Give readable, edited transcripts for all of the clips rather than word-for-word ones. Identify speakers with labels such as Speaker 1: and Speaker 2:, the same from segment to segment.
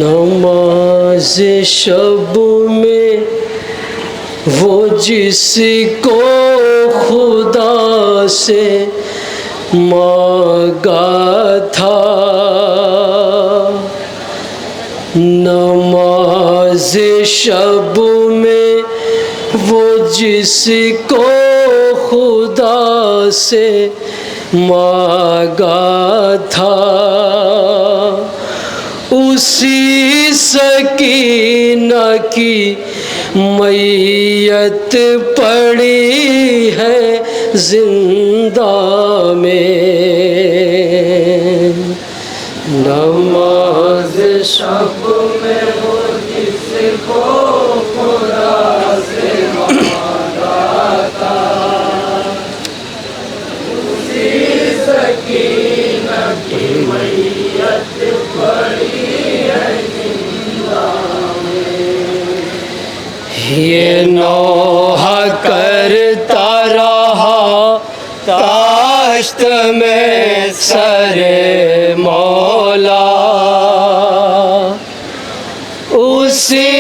Speaker 1: نماز شب میں وہ جس کو خدا سے مانگا تھا، نماز شب میں وہ جس کو خدا سے مانگا تھا، اسی سکینہ کی میت پڑی ہے زندہ میں، نماز شب میں وہ جس کو خدا سے مانگا تھا، اسی سکینہ کی میت پڑی ہے زندہ میں، یہ نوحہ کرتا رہا داشت میں سر مولا، اسی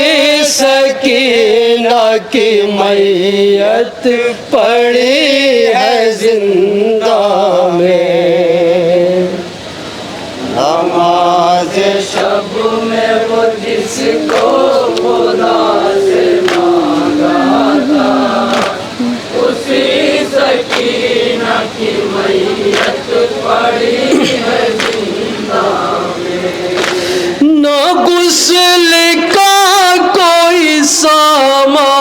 Speaker 1: سکینہ کی میت پڑی ہے زندہ میں، نماز شب میں وہ جس کو خدا سے مانگا تھا، اسی سکینہ کی میت پڑی ہے زندہ میں، نہ غسل کا کوئی ساما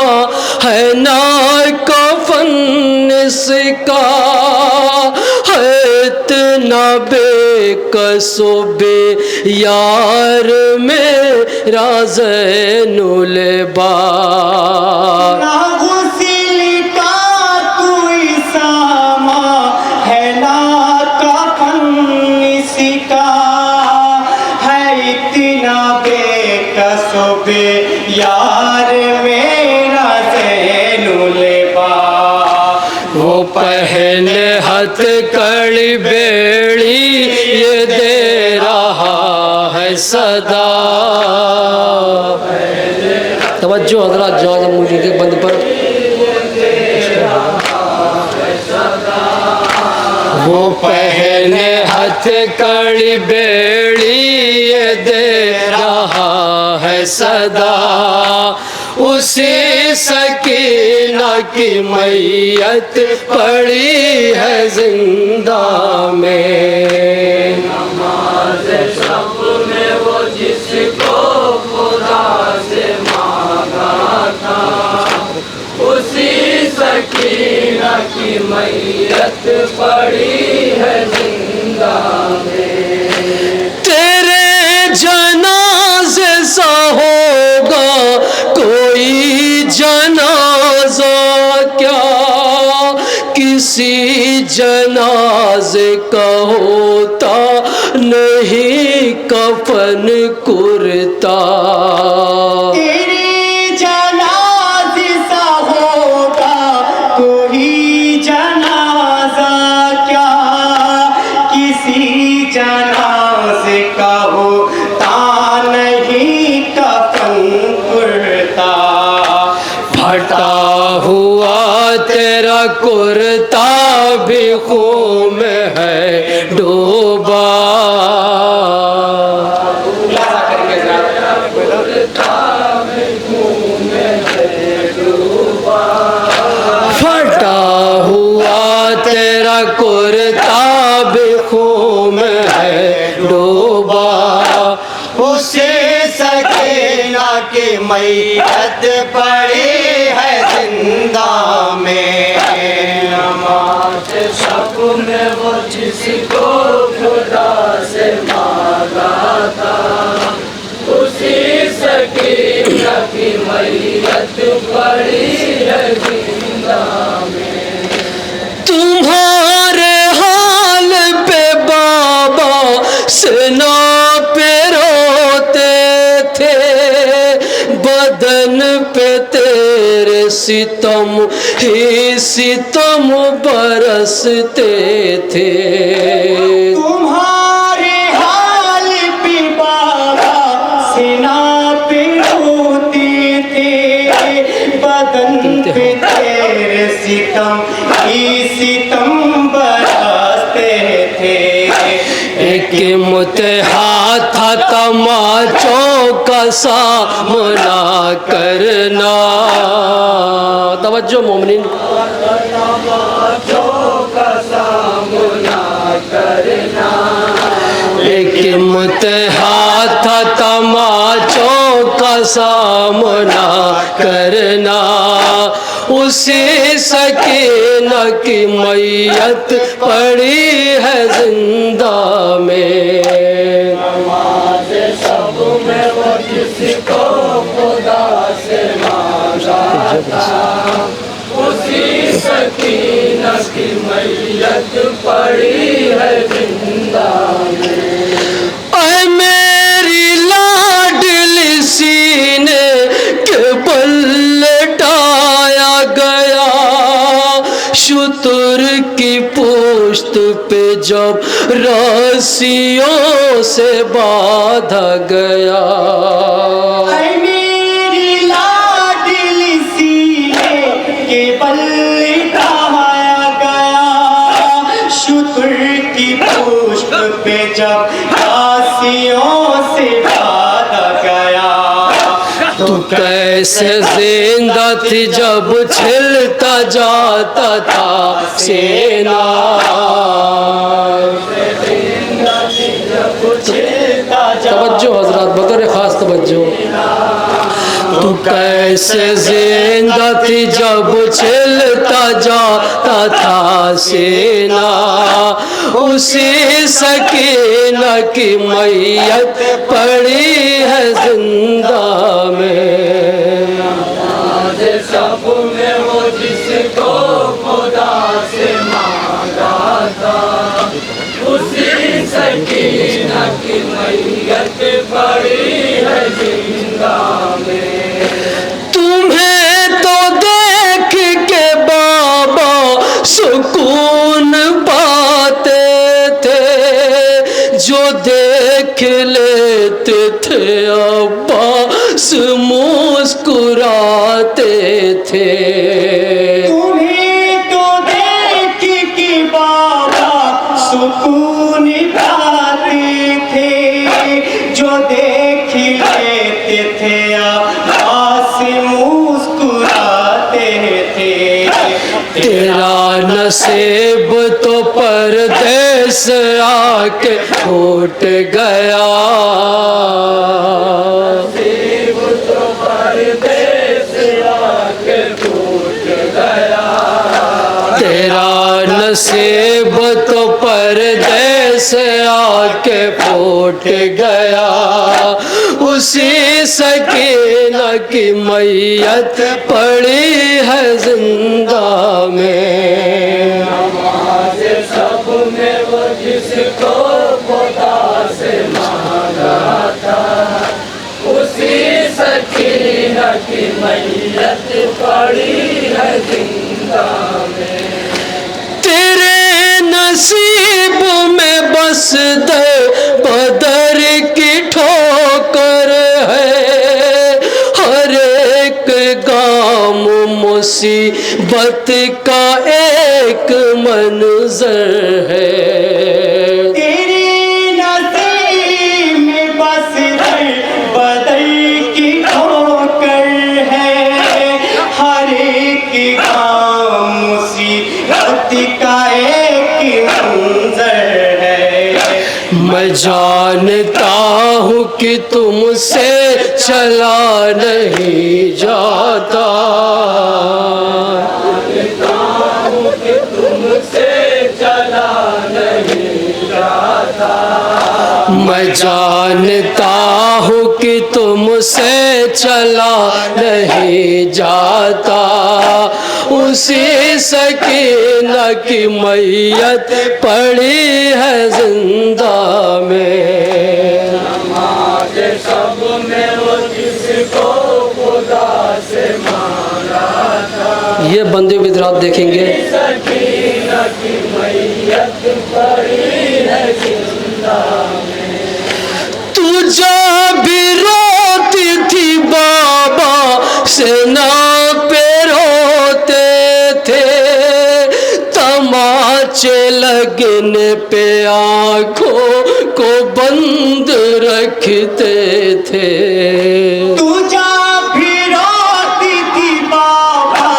Speaker 1: ہے نہ کفن اس کا ہے، اتنا بے کس و بے یار میرا زین العباد،
Speaker 2: نہ غسل کا کوئی ساما ہے نہ کفن اس کا ہے، اتنا بے کس و بے یار میرا زین العباد،
Speaker 1: وہ پہلے ہتھ کڑی بیڑی یہ دے رہا ہے صدا، توجہ حضرات جواب مجھے کے بند پر، وہ پہلے ہتھ کڑی بیڑی یہ دے رہا ہے صدا، اسی سکینہ کی میت پڑی ہے زندہ میں، نماز شب میں وہ جس کو خدا سے مانگا تھا، اسی سکینہ کی میت پڑی ہے زندہ میں، تیرے جنازے سا ہوگا کوئی جنازہ کیا، کسی جنازے کا ہوتا نہیں کفن کرتا،
Speaker 2: تیرے جنازے سا ہوگا کوئی جنازہ کیا، کسی جنازے کا ہوتا نہیں کفن کرتا،
Speaker 1: پھٹا ہوا تیرا کرتا بھی خون میں ہے ڈوبا، پھٹا ہوا تیرا کرتا بھی خون میں ہے ڈوبا،
Speaker 2: اسی سکینہ کی میت پڑی ہے زندہ میں،
Speaker 1: نماز شب میں وہ جس کو خدا سے مانگا تھا، اسی سکینہ کی میت پڑی ہے زندہ میں، تمہارے حال پہ بابا سنا پہ روتے تھے، بدن پہ تیرے ستم ہی ستم برستے تھے،
Speaker 2: تمہارے حال پہ بابا سے سینا پہ روتی تھے، بدن پہ تیرے ستم ہی ستم برستے تھے۔
Speaker 1: ایک متحد تھا تماچوں کا سامنا کرنا، توجہ مومنین، ایک متحد تھا تماچوں کا سامنا کرنا، اسی سکینہ کی میت پڑی ہے زندہ میں۔ نماز شب میں وہ جس کو خدا سے مانگا تھا، اسی سکینہ کی میت پڑی ہے زندہ میں۔ اے میری لاڈلی سینے کے بل لٹایا گیا، شتر کی پشت پہ جب رسیوں سے باندھا گیا۔
Speaker 2: اے میری لاڈلی سینے کے بل لٹایا گیا، شتر کی پشت پہ جب رسیوں سے باندھا گیا۔
Speaker 1: تو کیسے زندہ تھی جب چھلتا جاتا تھا سینہ، توجہ حضرات، بطور خاص توجہ۔ تو کیسے زندہ تھی جب چھلتا جاتا تھا سینہ، اسی سکینہ کی میت پڑی ہے زندہ میں۔ نماز شب میں وہ جس کو خدا سے مانگا تھا، اسی سکینہ کی میت پڑی ہے زندہ میں۔ تمہیں تو دیکھ کے بابا سکون پاتے تھے، جو دیکھ لیتے تھے عباس مسکراتے تھے۔
Speaker 2: تمہیں تو دیکھ کے بابا سکون پاتے تھے، جو دیکھ لیتے تھے عباس مسکراتے تھے۔
Speaker 1: تیرا نصیب تو پردیس آ کے ٹوٹ گیا، نصیب تو پردیس آ کے ٹوٹ گیا، تیرا نصیب تو پردیس آ کے پھوٹ گیا، اسی سکینہ کی میت پڑی ہے زندہ میں۔ نماز شب میں وہ جس کو خدا سے مانگا تھا، اسی سکینہ کی میت پڑی ہے زندہ میں۔ تیرے نصیب میں بس دے بدر کی ٹھوکر ہے، ہر ایک گام مصیبت کا ایک منظر ہے۔
Speaker 2: تیرے نصیب میں بس بدر کی ٹھوکر ہے، ہر ایک گام مصیبت کا ایک منظر ہے۔
Speaker 1: میں جانتا ہوں کہ تم سے چلا نہیں جاتا، جانتا ہوں کہ تم سے چلا نہیں جاتا، میں جانتا ہوں کہ تم سے چلا نہیں جاتا، اسی سکینہ کی میت پڑی ہے زندہ میں۔ نماز شب میں وہ جس کو خدا سے مانگا تھا، یہ بندے بدرات دیکھیں گے، سکینہ کی میت پڑی ہے زندہ میں۔ تو جب بھی رو پہ آنکھوں کو بند رکھتے تھے
Speaker 2: تو جا بھی روتی تھی بابا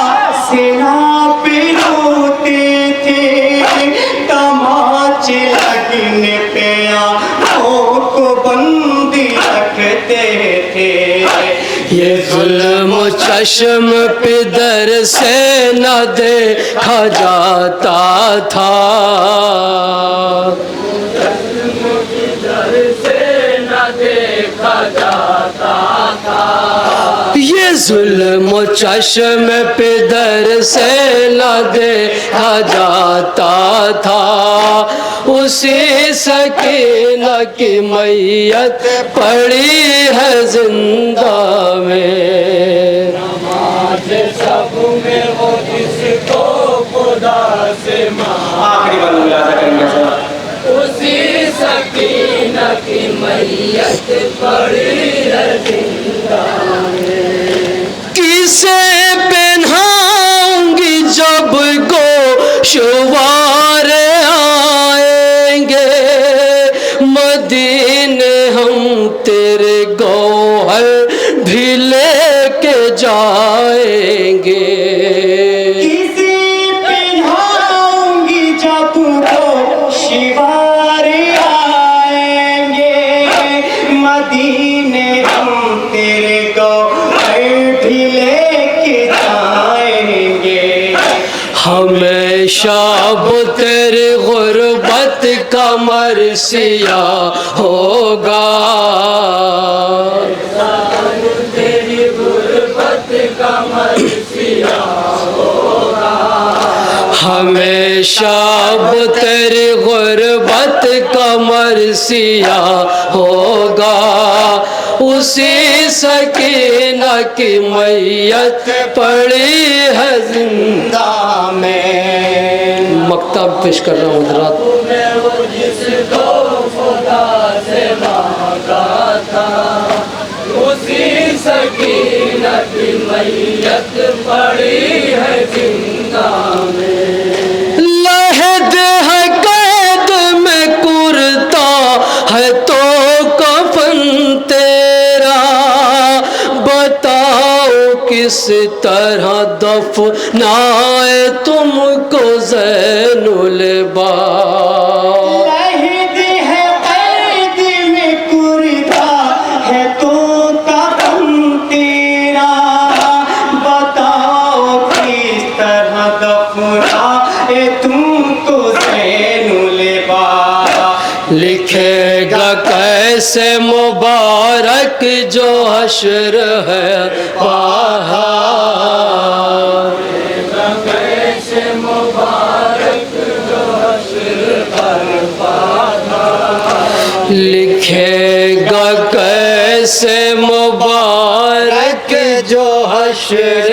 Speaker 2: سینا پہ روتے تھے تماچے لگنے پہ آنکھوں کو بند رکھتے تھے
Speaker 1: یہ ظلم و چشم پدر سے نہ دیکھا جاتا تھا یہ ظلم و چشم پدر سے نہ دیکھا جاتا تھا اسی سکینہ کی میت پڑی ہے زندہ میں نماز سب میں ہو جس کو خدا سے
Speaker 2: آخری بار ملاحظہ کریں گے سر
Speaker 1: اسی سکینہ کی میت پڑی ہے زندہ میں کسے پہناؤں گی جب گوشوار آئیں گے مدینے ہم تیرے گوہر بھی لے کے جائیں گے
Speaker 2: کسی پہناؤں گی جب گوشوار آئیں گے مدینے ہم تیرے گوہر بھی لے کے جائیں گے
Speaker 1: ہمیشہ اب تیری غربت کا مرثیہ ہوگا تیری غربت کا مرثیہ ہوگا ہمیشہ اب تیری غربت کا مرثیہ ہوگا اسی سکینہ کی میت پڑی ہے زندہ میں مکتب پیش کر رہا ہوں حضرات جس کو خدا سے مانگا تھا اسی سکینہ کی میت پڑی ہے زندہ میں لحد ہے قید میں کرتا ہے تو کفن تیرا بتاؤ کس طرح دفنائے تم کو زین العباد
Speaker 2: لحد ہے قید میں کرتا ہے تو کفن تیرا بتاؤ کس طرح دفنائے تم کو زین العباد
Speaker 1: لکھے گا کیسے مبارک جو حشر ہے پہاڑ کیسے مبارک جو حشر پر پہاڑ لکھے گا کیسے مبارک جو حشر